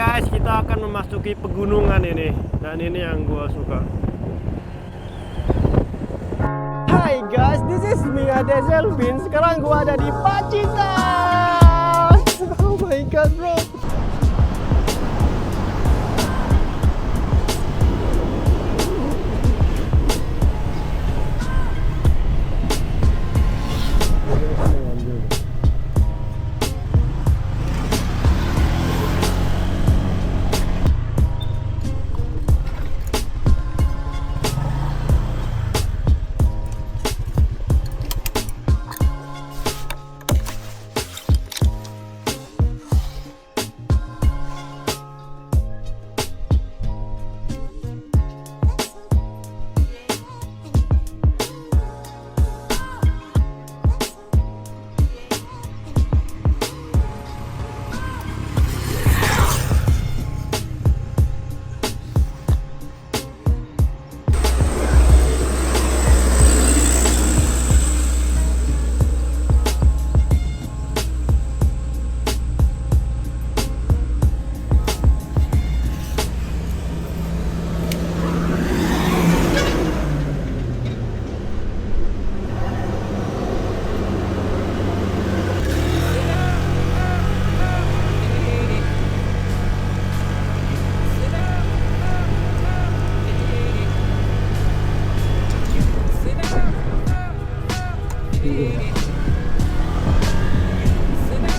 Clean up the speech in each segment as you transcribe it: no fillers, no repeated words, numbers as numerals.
guys, kita akan memasuki pegunungan ini. Dan ini yang gua suka. Hai guys, this is me Ade Selvin. Sekarang gua ada di Pacitan. Oh my god bro.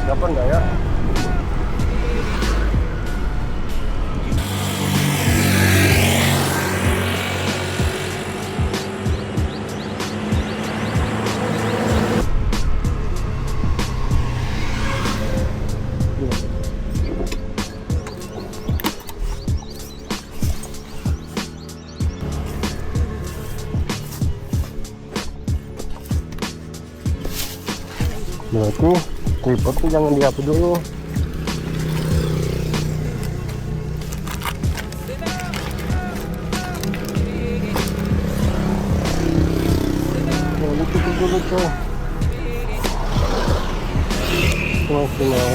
Dapat nggak ya? Nah itu tripod tuh jangan dihapus dulu. Nah, itu dulu tuh. Maksimal.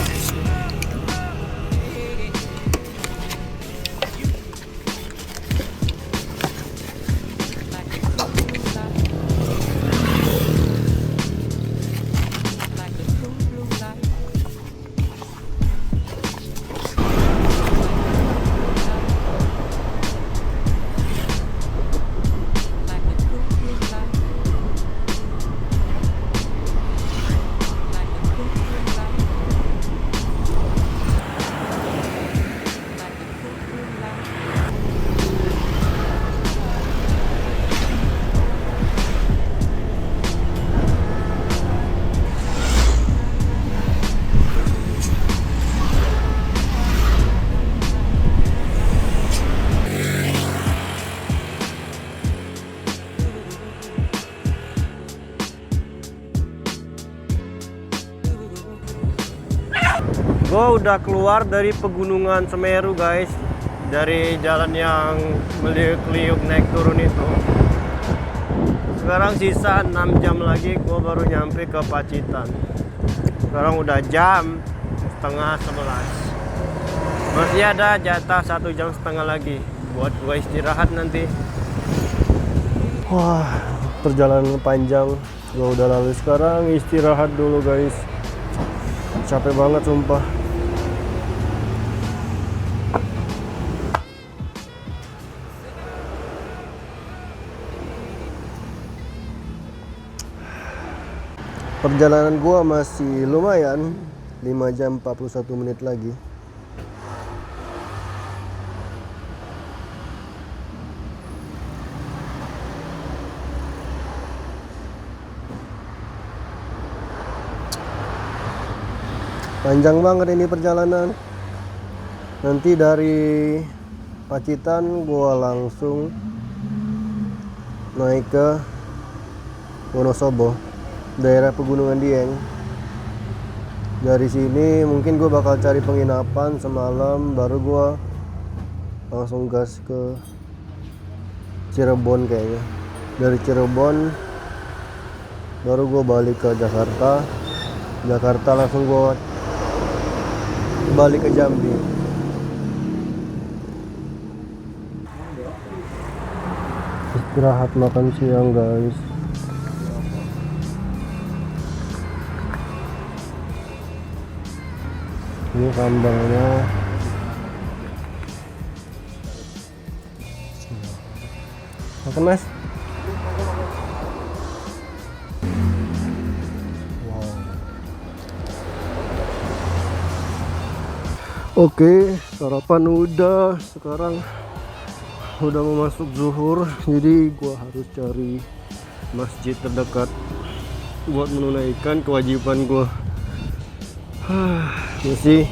Gue udah keluar dari pegunungan Semeru guys, dari jalan yang meliuk-liuk naik turun itu. Sekarang sisa 6 jam lagi gue baru nyampe ke Pacitan. Sekarang udah jam setengah 11. Masih ada jatah 1,5 jam lagi buat gue istirahat nanti. Wah, perjalanan panjang, gue udah lalu. Sekarang istirahat dulu guys. Capek banget sumpah. Perjalanan gua masih lumayan, 5 jam 41 menit lagi. Panjang banget ini perjalanan. Nanti dari Pacitan gua langsung naik ke Wonosobo, daerah Pegunungan Dieng. Dari sini mungkin gue bakal cari penginapan semalam, baru gue langsung gas ke Cirebon kayaknya. Dari Cirebon baru gue balik ke Jakarta. Jakarta langsung gue balik ke Jambi. istirahat makan siang guys. Ini sambelnya. Makan mas. Wow. Oke, sarapan udah. Sekarang udah mau masuk zuhur, jadi gua harus cari masjid terdekat buat menunaikan kewajiban gua. Masih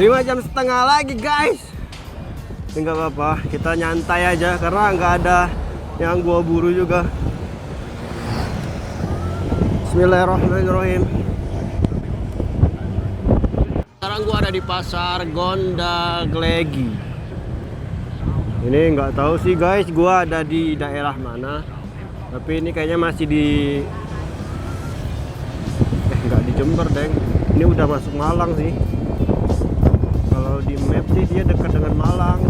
5,5 jam lagi guys. Enggak apa-apa, kita nyantai aja karena nggak ada yang gua buru juga. Bismillahirrahmanirrahim. Sekarang gua ada di pasar Gondaglegi. Ini nggak tahu sih guys, gua ada di daerah mana. Tapi ini kayaknya masih di nggak di Jember, deng. Ini udah masuk Malang sih. Kalau di map sih dia dekat dengan Malang.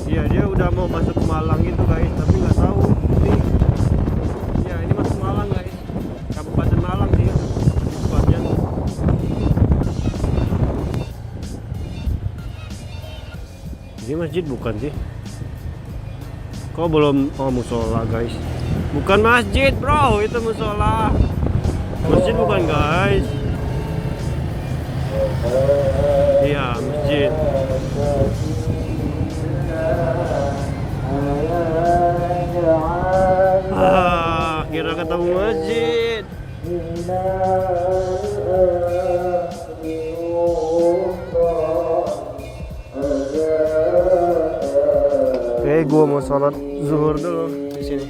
Iya, dia udah mau masuk ke Malang itu guys, tapi nggak tahu ini. Ya, ini masuk Malang guys. Kabupaten Malang sih tempatnya. Ini masjid bukan sih? Kok belum? Oh, musola guys. Bukan masjid bro, itu musola. Masjid bukan guys. Iya, masjid. Kira ketemu masjid. Gua mau sholat zuhur dulu di sini.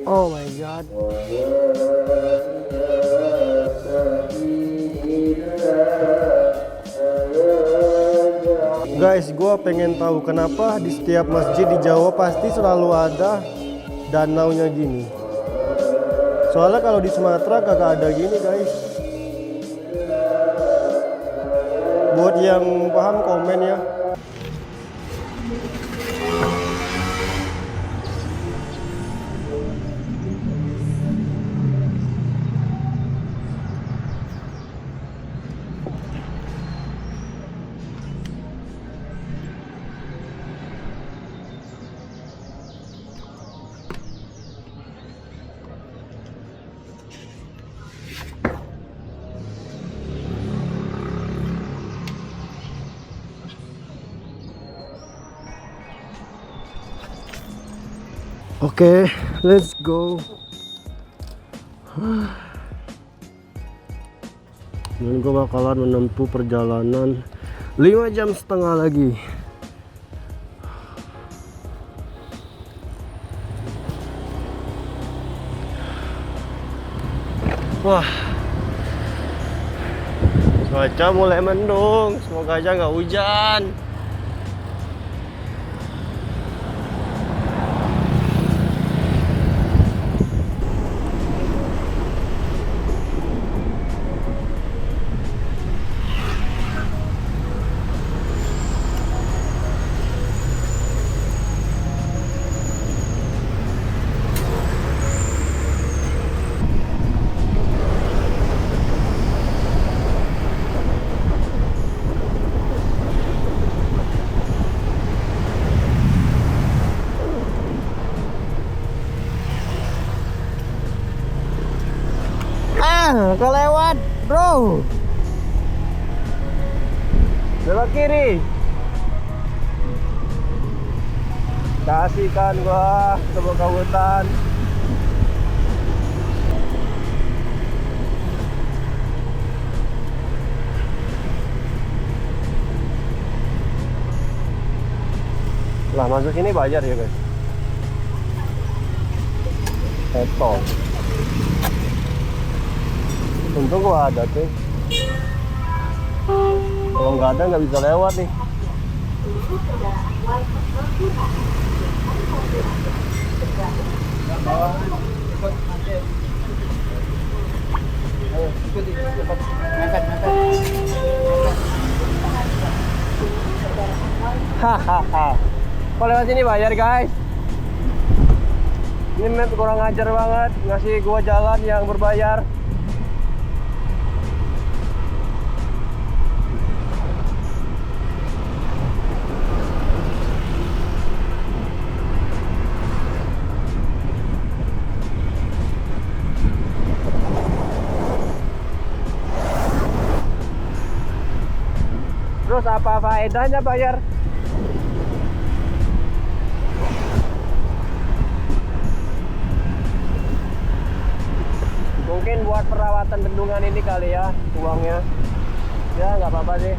Oh my god. Guys, gue pengen tahu kenapa di setiap masjid di Jawa pasti selalu ada danaunya gini. Soalnya kalau di Sumatera kagak ada gini guys. Buat yang paham komen ya. Oke, let's go. Dan gue bakalan menempuh perjalanan 5,5 jam lagi. Wah, cuaca mulai mendung. Semoga aja nggak hujan. Kelewat bro, belok kiri. Kasihkan gua ke hutan. Lah masuk sini bayar ya guys. Tol. Untung gua ada tuh. Kalau nggak ada nggak bisa lewat nih. Hahaha. Kalau lewat sini bayar guys. Ini map kurang ajar banget, ngasih gua jalan yang berbayar. Terus apa faedahnya bayar? Mungkin buat perawatan bendungan ini kali ya uangnya. Ya nggak apa-apa sih.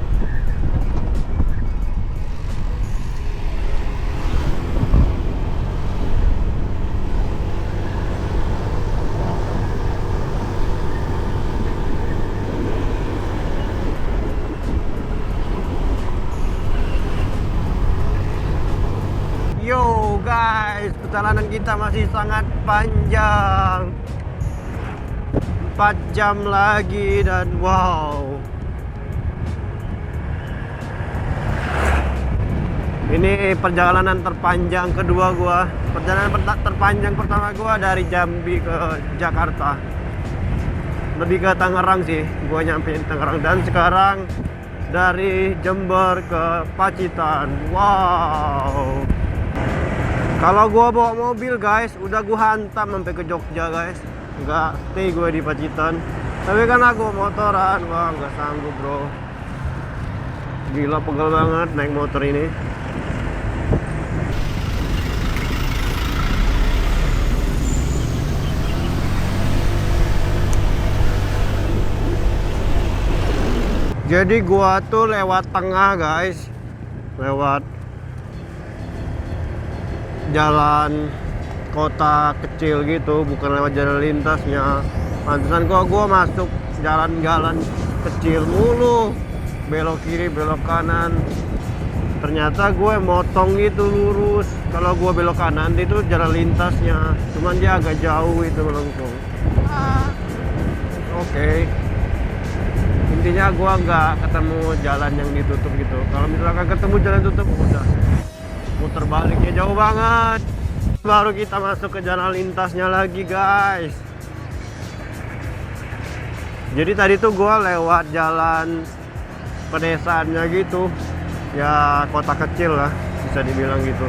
Yo guys, perjalanan kita masih sangat panjang. 4 jam lagi dan wow. Ini perjalanan terpanjang kedua gua. Perjalanan terpanjang pertama gua dari Jambi ke Jakarta. Lebih ke Tangerang sih. Gua nyampein Tangerang dan sekarang dari Jember ke Pacitan. Wow. Kalau gua bawa mobil guys, udah gua hantam sampai ke Jogja guys. Enggak stay gue di Pacitan. Tapi kan aku motoran, wah nggak sanggup bro. Gila pegel banget naik motor ini. Jadi gua tuh lewat tengah guys, lewat jalan kota kecil gitu, bukan lewat jalan lintasnya. Pantesan gua masuk jalan-jalan kecil mulu, belok kiri belok kanan. Ternyata gue motong gitu lurus. Kalau gue belok kanan itu jalan lintasnya, cuman dia agak jauh itu melengkung. Oke. Intinya gue nggak ketemu jalan yang ditutup gitu. Kalau misalkan ketemu jalan tutup udah muter baliknya jauh banget. Baru kita masuk ke jalan lintasnya lagi guys. Jadi tadi tuh gue lewat jalan pedesaannya gitu. Ya kota kecil lah, bisa dibilang gitu.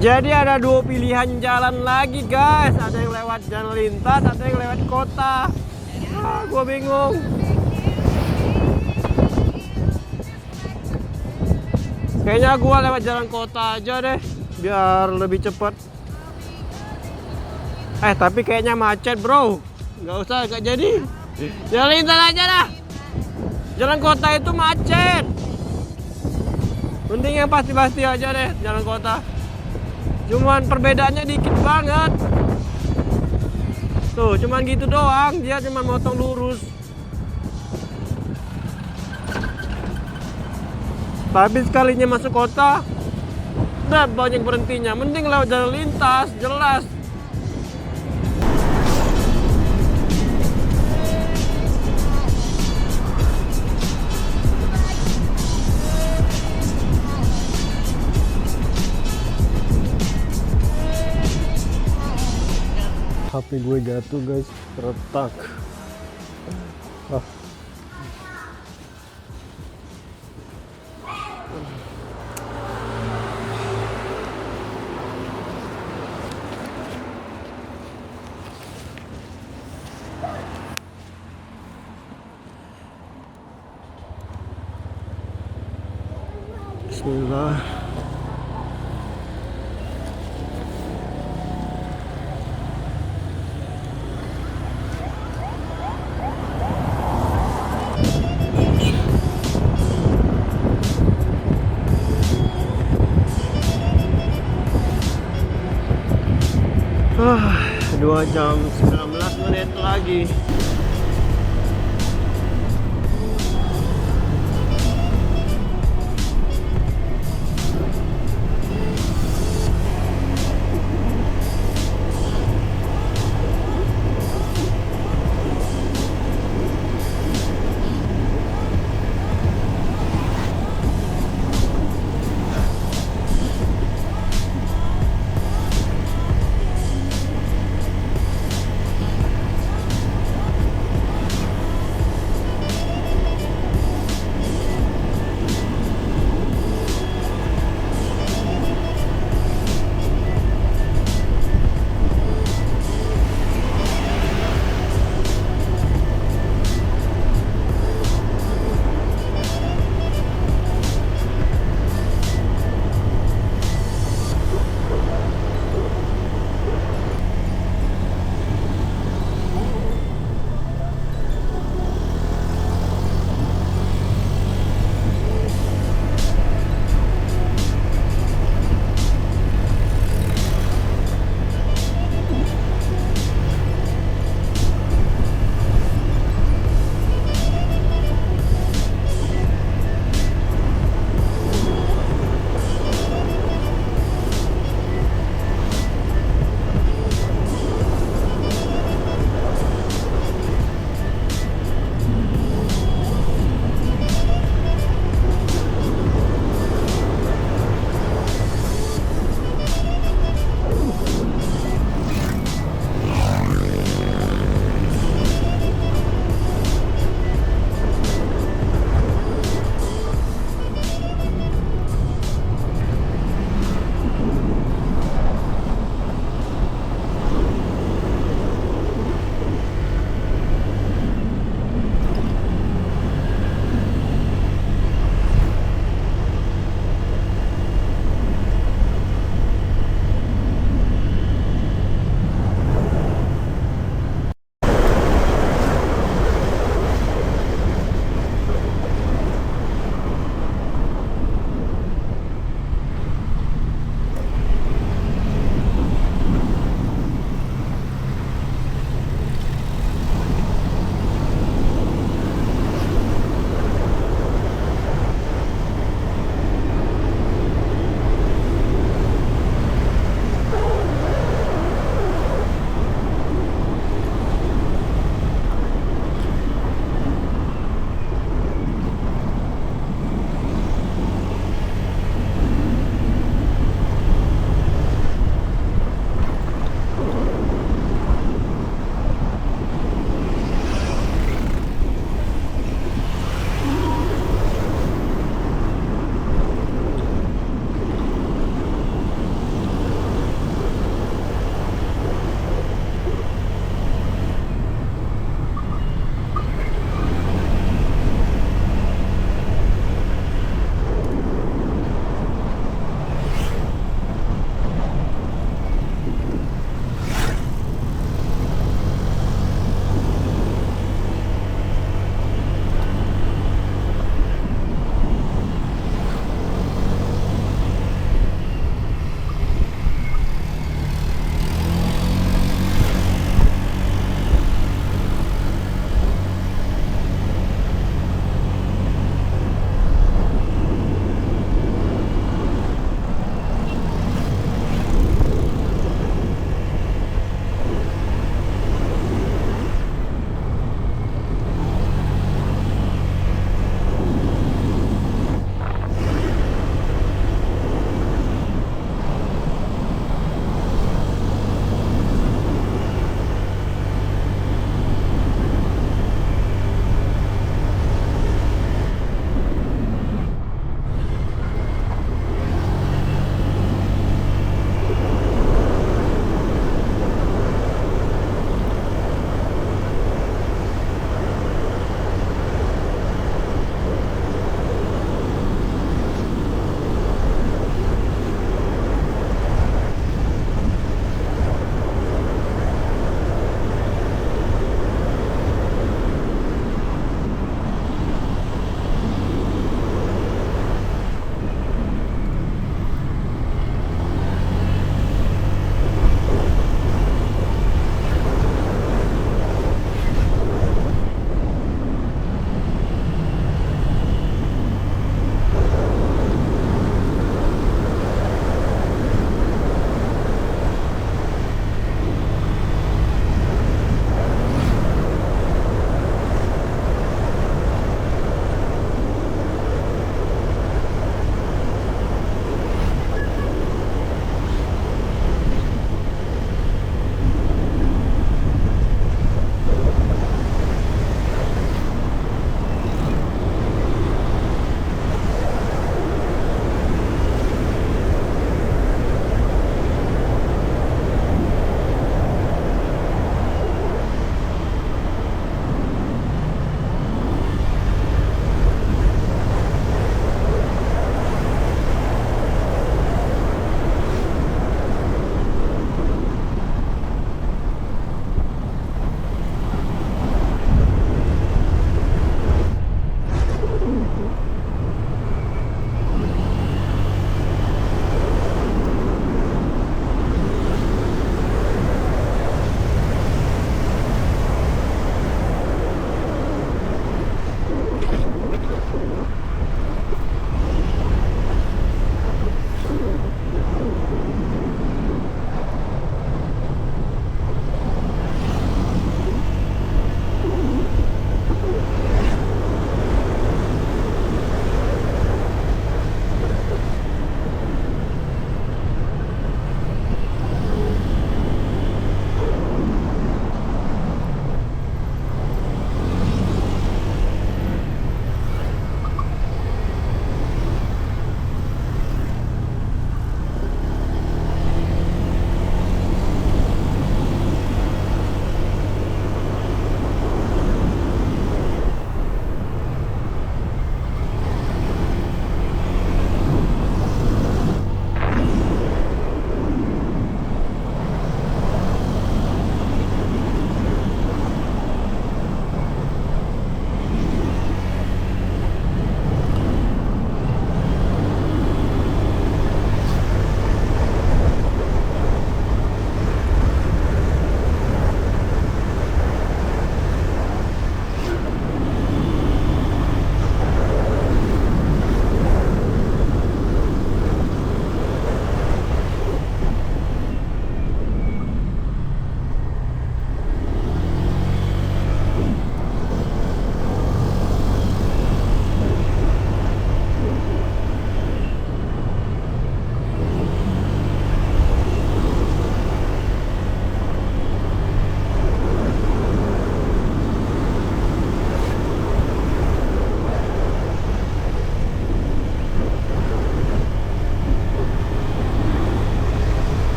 Jadi ada dua pilihan jalan lagi guys. Ada yang lewat jalan lintas, ada yang lewat kota. Gua bingung. Kayaknya gua lewat jalan kota aja deh, biar lebih cepat. Tapi kayaknya macet bro. Nggak usah, nggak jadi. Jalan lintas aja dah. Jalan kota itu macet. Mending yang pasti-pasti aja deh jalan kota. Cuman perbedaannya dikit banget. Tuh, cuman gitu doang. Dia cuma motong lurus. Tapi sekalinya masuk kota, udah banyak berhentinya. Mending lewat jalan lintas, jelas. HP gue jatuh guys, retak. Bismillah. 2 jam 19 menit lagi.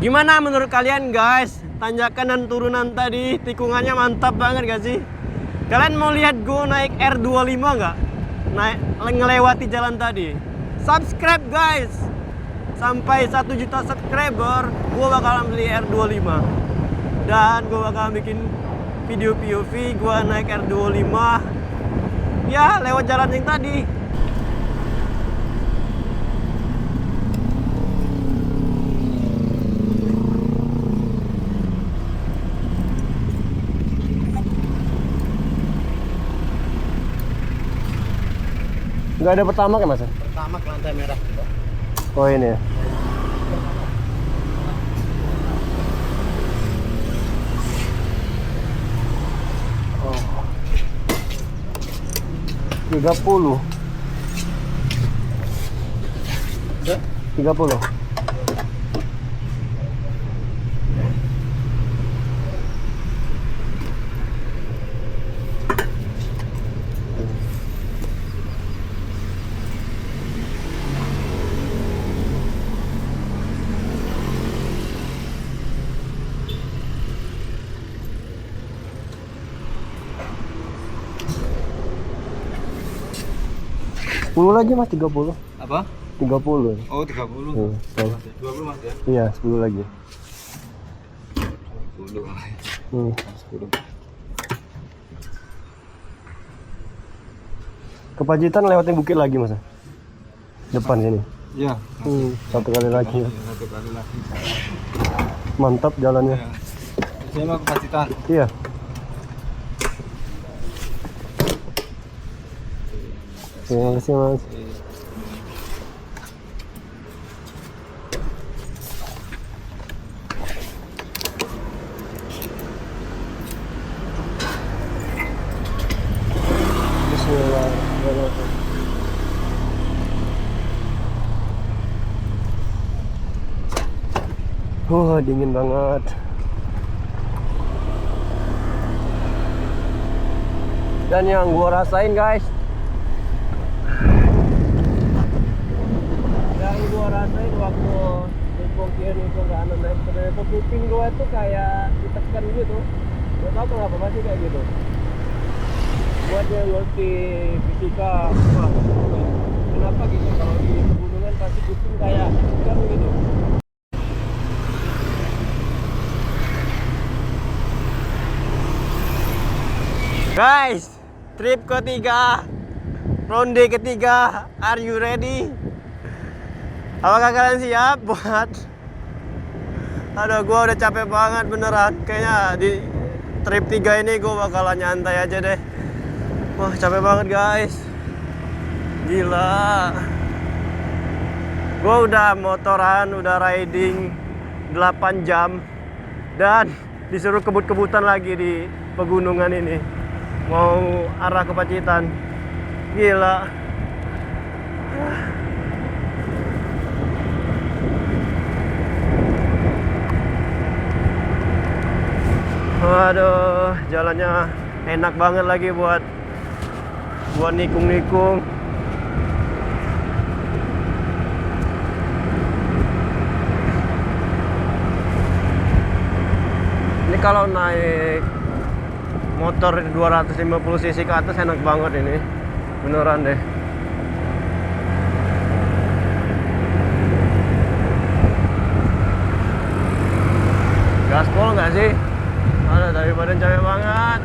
Gimana menurut kalian guys? Tanjakan dan turunan tadi tikungannya mantap banget gak sih? Kalian mau lihat gue naik R25 nggak? Naik ngelewati jalan tadi. Subscribe guys. Sampai 1 juta subscriber, gue bakalan beli R25. Dan gue bakalan bikin video POV gue naik R25. Ya, lewat jalan yang tadi. Nggak ada pertama kan mas? Pertama ke lantai merah. Oh ini ya. Oh. 30. 30. Sepuluh lagi mas, 30. Apa? 30. Oh 30. Hmm, 20 mas ya? iya, 10 lagi. 10. Hmm. 10. Ke Pacitan lewatin bukit lagi mas? Depan sini. Iya. Satu kali lagi. Satu kali lagi. Mantap jalannya. Ya. Saya mau ke Pacitan. Iya. Terima kasih mas. Bismillahirrahmanirrahim. Dingin banget. Dan yang gua rasain guys, waktu nikung kiri nikung kanan naik ternyata kuping gua tuh kayak ditekan gitu. Gak tau kenapa masih kayak gitu. Buat yang ngerti fisika, wah, kenapa gitu kalau di pegunungan pasti kuping kayak tekan gitu. Guys, trip ketiga, ronde ketiga, are you ready? Apakah kalian siap buat? Aduh, gue udah capek banget beneran. Kayaknya di trip 3 ini gue bakalan nyantai aja deh. Wah, capek banget guys. Gila. Gue udah motoran, udah riding 8 jam. Dan disuruh kebut-kebutan lagi di pegunungan ini. Mau arah ke Pacitan. Gila. Waduh, jalannya enak banget lagi buat nikung-nikung. Ini kalau naik motor 250 cc ke atas enak banget ini. Beneran deh. Gaspol nggak sih? Ada daripada capek banget.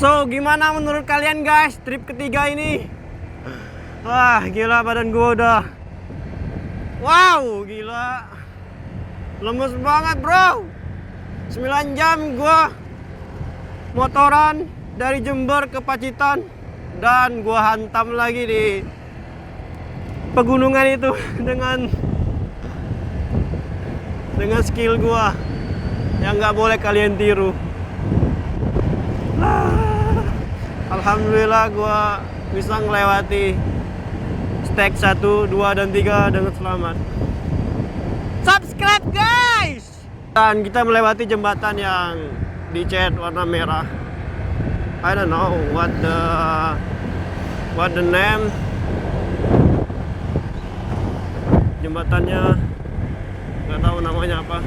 So, gimana menurut kalian guys trip ketiga ini? Wah, gila badan gua udah. Wow, gila. Lemes banget, bro. 9 jam gua motoran dari Jember ke Pacitan dan gua hantam lagi di pegunungan itu dengan skill gua yang nggak boleh kalian tiru. Alhamdulillah gua bisa melewati stage 1, 2, dan 3 dengan selamat. Subscribe guys. Dan kita melewati jembatan yang dicat warna merah. I don't know what the name jembatannya, nggak tahu namanya apa.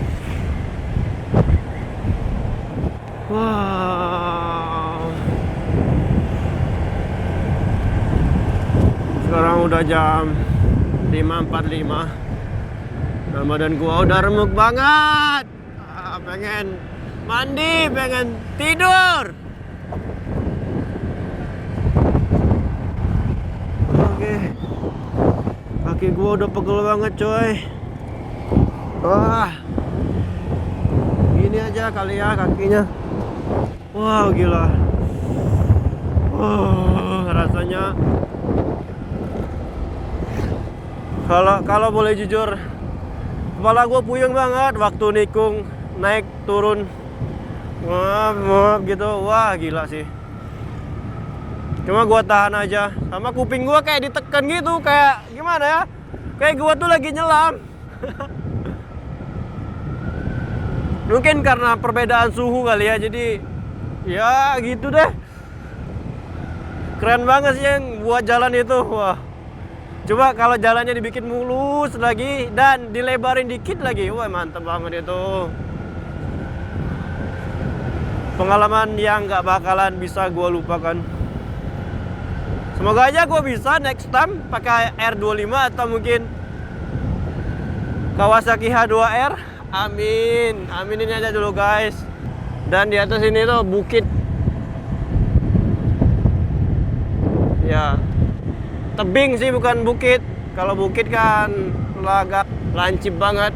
Wow. Sekarang udah jam 5.45 dan badan gua udah remuk banget. Pengen mandi, pengen tidur. Oke. Kaki gua udah pegel banget coy. Wah. Gini aja kali ya kakinya. Wow, gila. Rasanya kalau boleh jujur, kepala gue puyeng banget waktu nikung naik turun. Maaf gitu. Wah, gila sih. Cuma gue tahan aja. Sama kuping gue kayak ditekan gitu, kayak gimana ya? Kayak gue tuh lagi nyelam. Mungkin karena perbedaan suhu kali ya, jadi ya gitu deh. Keren banget sih yang buat jalan itu. Wah. Coba kalau jalannya dibikin mulus lagi dan dilebarin dikit lagi. Wah, mantep banget itu. Pengalaman yang gak bakalan bisa gue lupakan. Semoga aja gue bisa next time pakai R25 atau mungkin Kawasaki H2R. Amin, aminin aja dulu guys. Dan di atas ini tuh bukit. Ya, tebing sih bukan bukit. Kalau bukit kan agak lancip banget.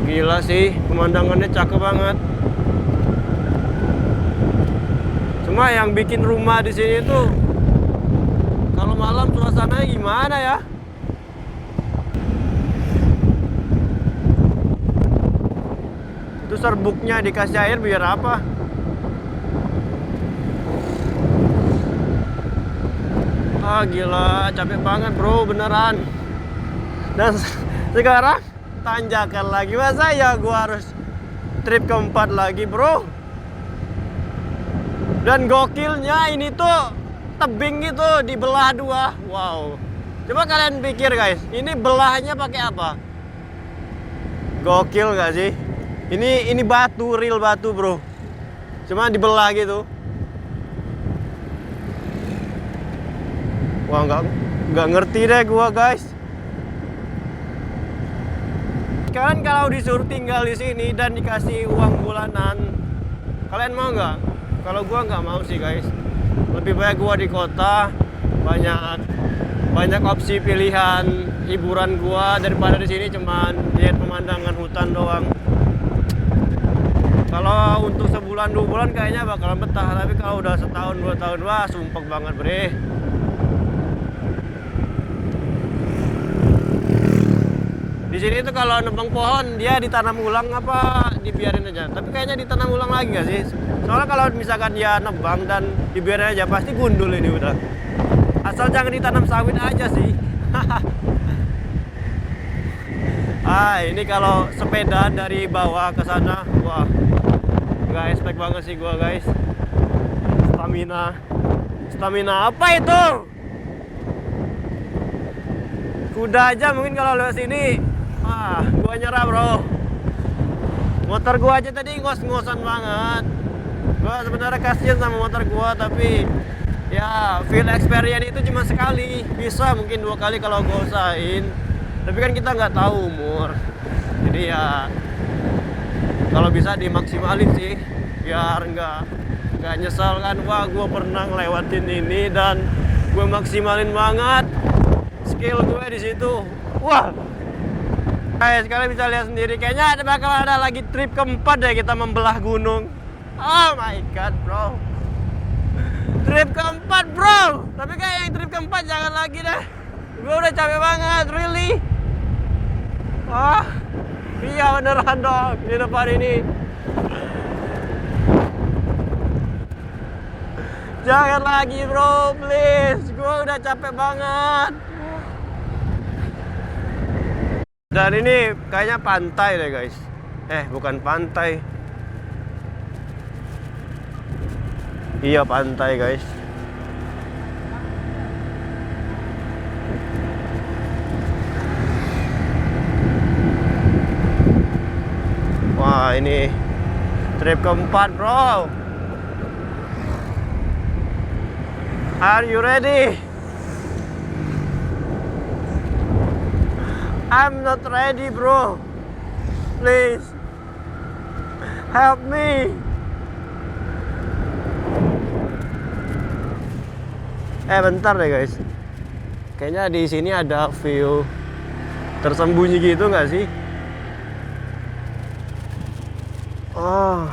Gila sih, pemandangannya cakep banget. Cuma yang bikin rumah di sini tuh kalau malam suasananya gimana ya? Itu serbuknya dikasih air biar apa? Ah, gila, capek banget bro, beneran. Dan sekarang tanjakan lagi. Masa ya gua harus trip keempat lagi bro? Dan gokilnya ini tuh tebing itu dibelah dua. Wow. Coba kalian pikir guys, ini belahnya pakai apa? Gokil gak sih? Ini batu, real batu bro. Cuma dibelah gitu. Wah, nggak ngerti deh gua guys. Kalian kalau disuruh tinggal di sini dan dikasih uang bulanan, kalian mau nggak? Kalau gua nggak mau sih guys. Lebih baik gua di kota, banyak opsi pilihan hiburan gua daripada di sini cuman lihat pemandangan hutan doang. Kalau untuk sebulan 2 bulan kayaknya bakalan betah, tapi kalau udah setahun 2 tahun, wah sumpek banget bre. Di sini tuh kalau nebang pohon dia ditanam ulang apa dibiarin aja? Tapi kayaknya ditanam ulang lagi nggak sih? Soalnya kalau misalkan dia nebang dan dibiarin aja pasti gundul ini udah. Asal jangan ditanam sawit aja sih. Ini kalau sepeda dari bawah ke sana, wah, nggak expect banget sih gua guys. Stamina apa itu? Kuda aja mungkin kalau lewat sini. Gua nyerah bro. Motor gua aja tadi ngos-ngosan banget. Gua sebenarnya kasihan sama motor gua, tapi ya feel experience itu cuma sekali. Bisa mungkin 2 kali kalau gua usahain. Tapi kan kita nggak tahu umur. Jadi ya kalau bisa dimaksimalin sih. biar nggak nyesal kan. Wah, gue pernah ngelewatin ini dan gue maksimalin banget skill gue di situ. Wah, guys, kalian bisa lihat sendiri, kayaknya bakal ada lagi trip keempat deh kita membelah gunung. Oh my god, bro. Trip keempat, bro. Tapi kayak yang trip keempat jangan lagi deh. Gue udah capek banget, really. Wah, iya beneran dong di depan ini. Jangan lagi, bro, please. Gue udah capek banget. Dan ini kayaknya pantai deh, guys. Bukan pantai. Iya, pantai, guys. Wah, ini trip keempat, bro. Are you ready? I'm not ready, bro. Please help me. Bentar deh, guys. Kayaknya di sini ada view tersembunyi gitu nggak sih? Oh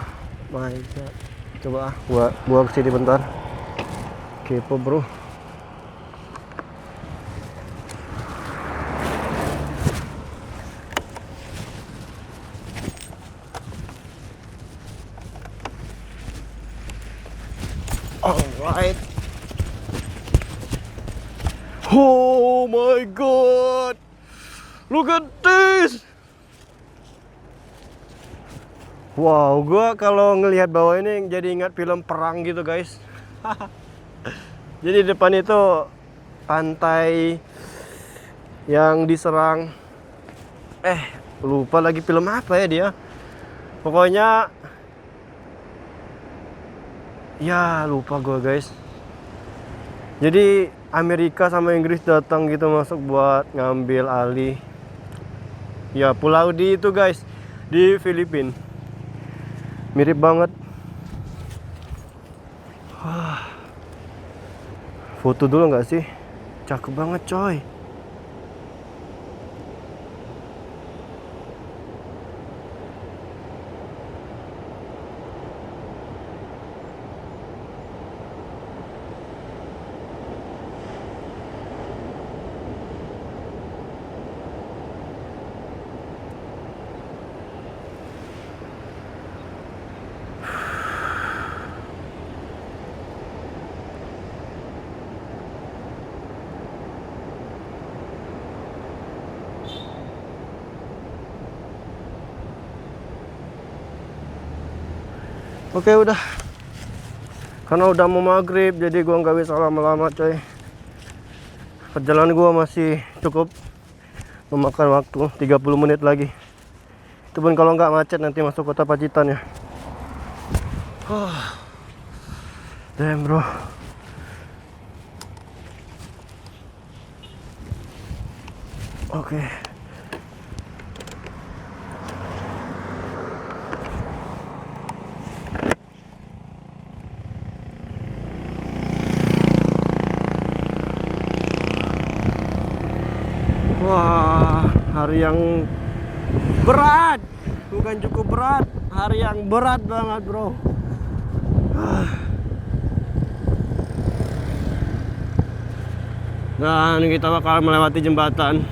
my god. Coba gua kesini bentar. Kepo, bro. Alright. Oh my god. Look at this. Wow, gua kalau ngelihat bawah ini jadi ingat film perang gitu, guys. Jadi depan itu pantai yang diserang. Lupa lagi film apa ya dia. Pokoknya ya lupa gue, guys. Jadi Amerika sama Inggris datang gitu masuk buat ngambil alih. Ya, pulau di itu, guys, di Filipina. Mirip banget. Foto dulu nggak sih? Cakep banget, coy. Oke, udah. Karena udah mau maghrib, jadi gua nggak bisa lama-lama, coy. Perjalanan gua masih cukup memakan waktu 30 menit lagi. Itu pun kalau nggak macet nanti masuk kota Pacitan ya. Damn, bro. Oke. Wah, hari yang berat. Bukan cukup berat, hari yang berat banget, bro. Dan kita bakal melewati jembatan.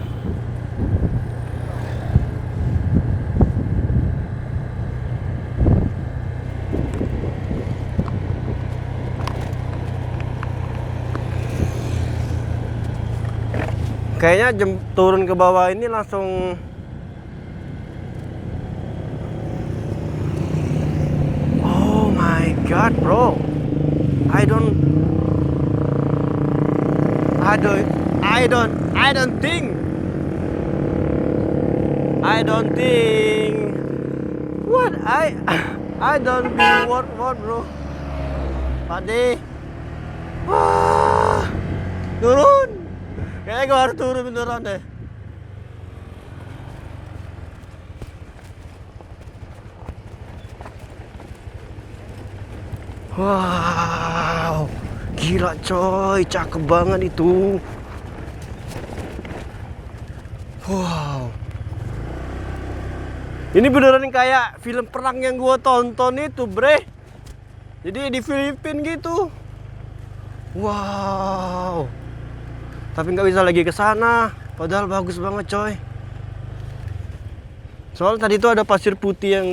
Kayaknya turun ke bawah ini langsung. Oh my god, bro. I don't think what I don't think what, bro. Pade. Wah, turun. Kayaknya gue harus turun beneran deh. Wow, gila coy, cakep banget itu. Wow, ini beneran kayak film perang yang gua tonton itu, bre. Jadi di Filipina gitu. Wow, tapi nggak bisa lagi ke sana. Padahal bagus banget coy. Soal tadi tuh ada pasir putih yang,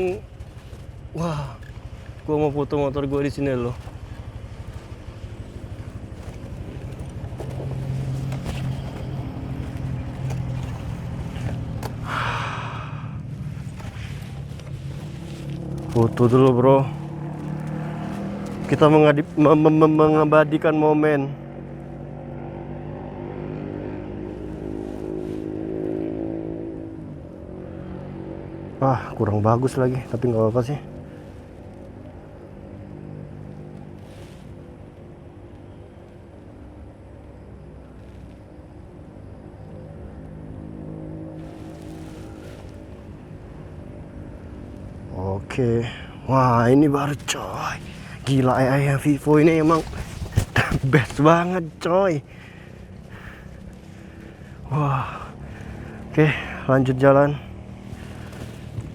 wah, gua mau foto motor gua di sini loh. Foto dulu bro. Kita mengabadikan momen. Ah, kurang bagus lagi, tapi nggak apa-apa sih. Oke, wah ini baru coy. Gila yang Vivo ini emang best banget coy. Wah, oke lanjut jalan.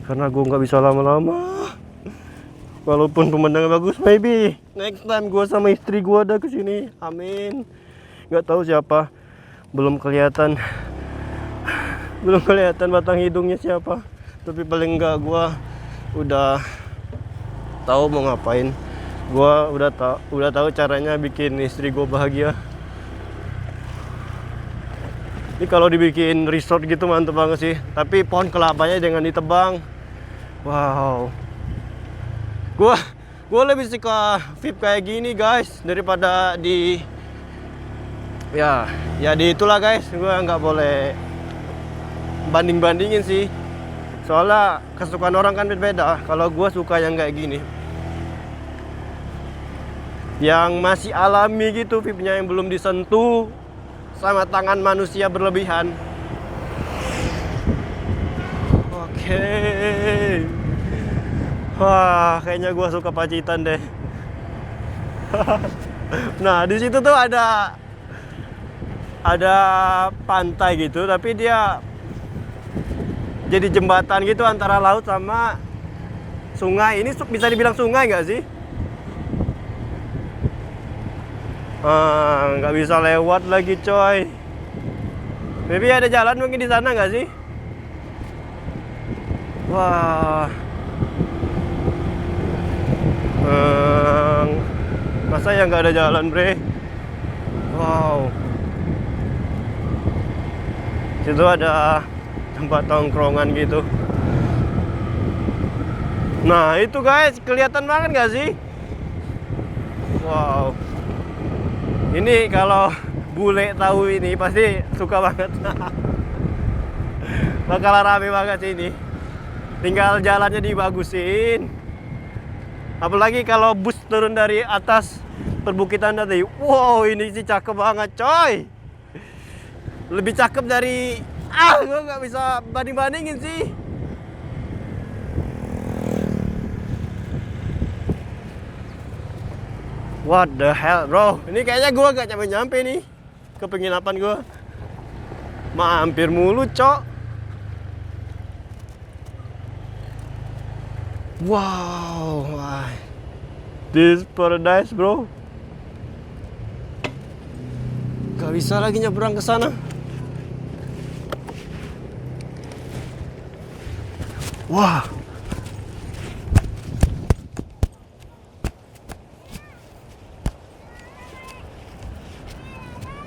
Karena gue nggak bisa lama-lama. Walaupun pemandangan bagus, maybe next time gue sama istri gue ada kesini. Amin. Nggak tahu siapa, belum kelihatan batang hidungnya siapa. Tapi paling enggak gue udah tahu mau ngapain. Gua udah tahu caranya bikin istri gue bahagia. Ini kalau dibikin resort gitu mantep banget sih. Tapi pohon kelapanya jangan ditebang. Wow. Gua lebih suka VIP kayak gini guys daripada di ya di itulah guys. Gua nggak boleh banding-bandingin sih. Soalnya kesukaan orang kan beda. Kalau gue suka yang kayak gini, yang masih alami gitu, VIP-nya yang belum disentuh sama tangan manusia berlebihan. Oke. Wah, kayaknya gue suka Pacitan deh. Nah, di situ tuh ada pantai gitu, tapi dia jadi jembatan gitu antara laut sama sungai. Ini bisa dibilang sungai nggak sih? Nggak bisa lewat lagi coy. Maybe ada jalan mungkin di sana nggak sih? Wah. Masa ya nggak ada jalan bre? Wow. Situ ada tempat tongkrongan gitu. Nah itu guys, kelihatan banget nggak sih? Wow. Ini kalau bule tahu ini pasti suka banget. Bakal rame banget sih ini. Tinggal jalannya dibagusin. Apalagi kalau bus turun dari atas perbukitan tadi. Wow, ini sih cakep banget coy. Lebih cakep dari gue nggak bisa banding-bandingin sih. What the hell bro. Ini kayaknya gue gak nyampe nih ke penginapan gue. Mampir mulu cok. Wow, this paradise bro. Gak bisa lagi nyebrang ke sana. Wah.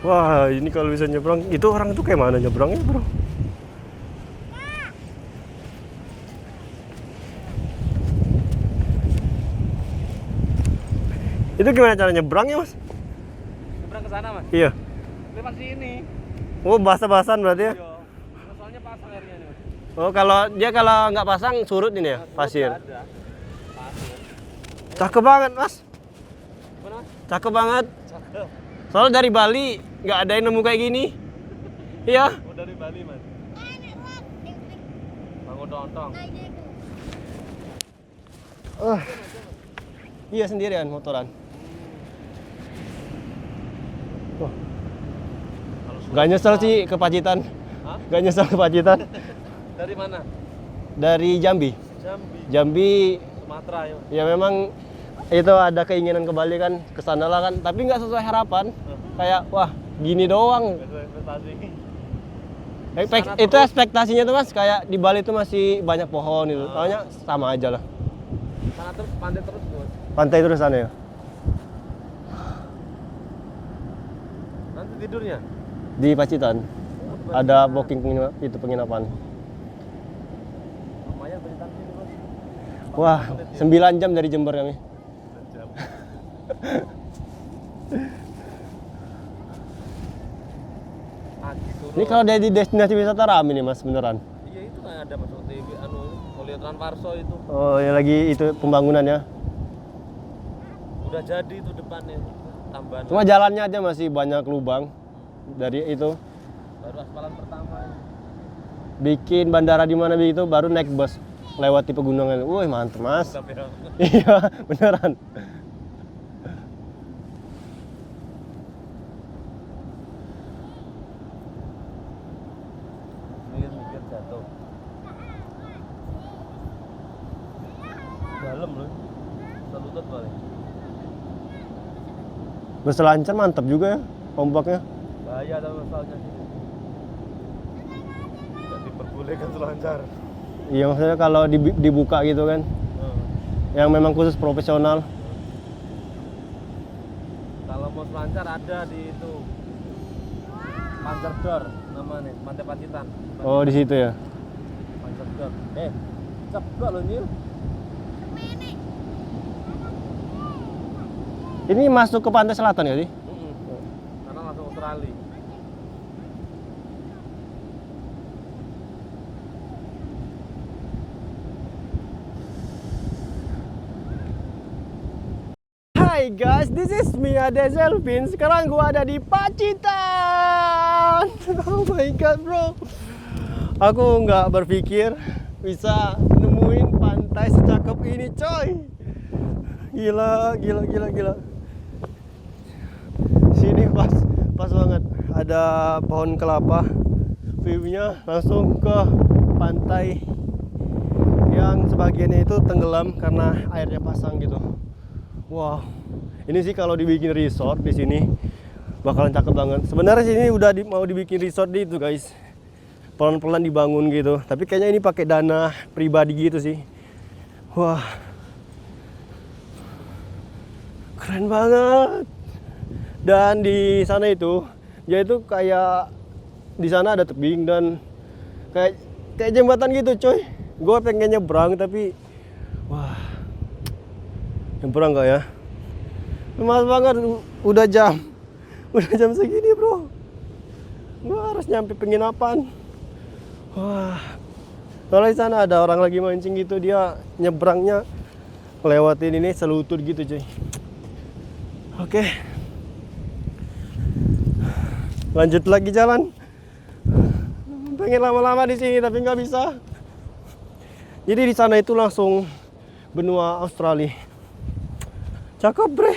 Wah, ini kalau bisa nyebrang, itu orang tuh kayak mana nyebrangnya, bro? Itu gimana cara nyebrangnya, Mas? Nyebrang ke sana, Mas. Iya. Lewat sini. Oh, basah-basahan berarti ya? Iya. Soalnya pasang airnya nih, Mas. Oh, kalau nggak pasang surut ini ya, pasir. Ada. Pasir. Cakep banget, Mas. Mana, Mas? Cakep banget. Cakep. Soalnya dari Bali nggak ada yang nemu kayak gini. Iya. Oh, dari Bali, Mas. Bangun dontong. Iya sendirian motoran. Wah. Gak nyesel sih ke Pacitan. Hah? Gak nyesel ke Pacitan. Dari mana? Dari Jambi. Jambi. Jambi Sumatera ya. ya memang itu ada keinginan kembali kan ke sana lah kan, tapi nggak sesuai harapan. Kayak wah gini doang. Investasi. Itu ekspektasinya tuh Mas, kayak di Bali tuh masih banyak pohon itu. Soalnya sama aja lah. Sana terus pantai terus Mas. Pantai terus sana ya. Nanti tidurnya? Di Pacitan ada booking penginapan. Lumayan Pacitan sini Mas. Wah, 9 jam dari Jember kami. Jam. Pagi turun. Ini kalau dari destinasi wisata rame nih Mas, beneran. Iya itu kan ada masuk TV anu Poliotran Warso itu. Oh, ya lagi itu pembangunan ya. Udah jadi itu depannya. Tambahan. Cuma jalannya aja masih banyak lubang dari itu. Baru aspalan pertama. Bikin bandara di mana begitu baru naik bus lewati pegunungan. Wih, mantep Mas. Tapi ya. Iya, beneran. Mikir jatuh. Dalam loh. Selutut balik. Berselancar mantap juga ya ombaknya. Bahaya tapi masalahnya sih. Tidak diperbolehkan selancar. Iya, maksudnya kalau dibuka gitu kan. Yang memang khusus profesional. Kalau mau selancar ada di itu Pancerdor namanya, Pantai Pacitan. Oh, di situ ya. Pancerdor. Cepet loh Nil. Ini masuk ke pantai selatan ya sih? Karena langsung Australia. Hai guys, this is me Ade Zelvin. Sekarang gua ada di Pacitan. Oh my god bro. Aku nggak berpikir bisa nemuin pantai secakep ini coy. Gila. Sini pas banget. Ada pohon kelapa. View-nya langsung ke pantai yang sebagiannya itu tenggelam karena airnya pasang gitu. Wow, ini sih kalau dibikin resort di sini bakalan cakep banget. Sebenarnya sini udah mau dibikin resort di itu guys, pelan-pelan dibangun gitu. Tapi kayaknya ini pakai dana pribadi gitu sih. Wah, keren banget. Dan di sana itu, dia itu kayak di sana ada tebing dan kayak jembatan gitu coy. Gue pengen nyebrang tapi, wah. Nyebrang nggak ya? Lemas banget, udah jam segini bro. Gua harus nyampe penginapan. Wah, kalau di sana ada orang lagi mancing gitu, dia nyebrangnya lewatin ini selutut gitu cuy. Oke, lanjut lagi jalan. Pengen lama-lama di sini tapi nggak bisa. Jadi di sana itu langsung benua Australia. Cakep bre.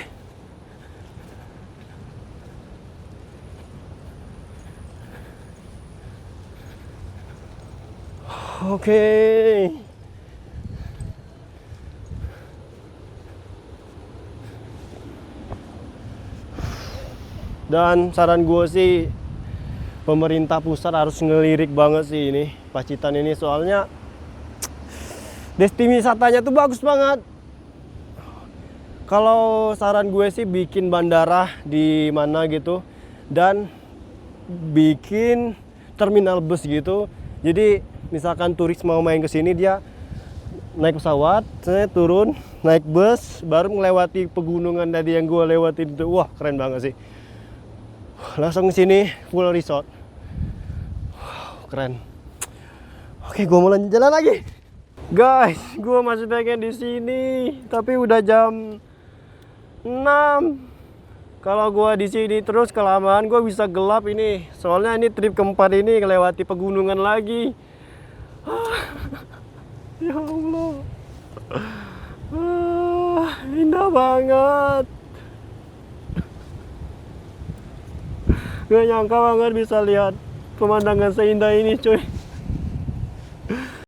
Oke. Dan saran gue sih pemerintah pusat harus ngelirik banget sih ini Pacitan ini, soalnya destinasi wisatanya tuh bagus banget. Kalau saran gue sih bikin bandara di mana gitu dan bikin terminal bus gitu. Jadi misalkan turis mau main ke sini dia naik pesawat, saya turun, naik bus, baru melewati pegunungan tadi yang gue lewatin itu. Wah, keren banget sih. Langsung ke sini full resort. Keren. Oke, gue mau lanjut jalan lagi. Guys, gue masih pengen di sini, tapi udah jam 6. Kalau gua di sini terus kelamaan gua bisa gelap ini. Soalnya ini trip keempat ini melewati pegunungan lagi. Ya Allah. Indah banget. Gak nyangka banget bisa lihat pemandangan seindah ini cuy.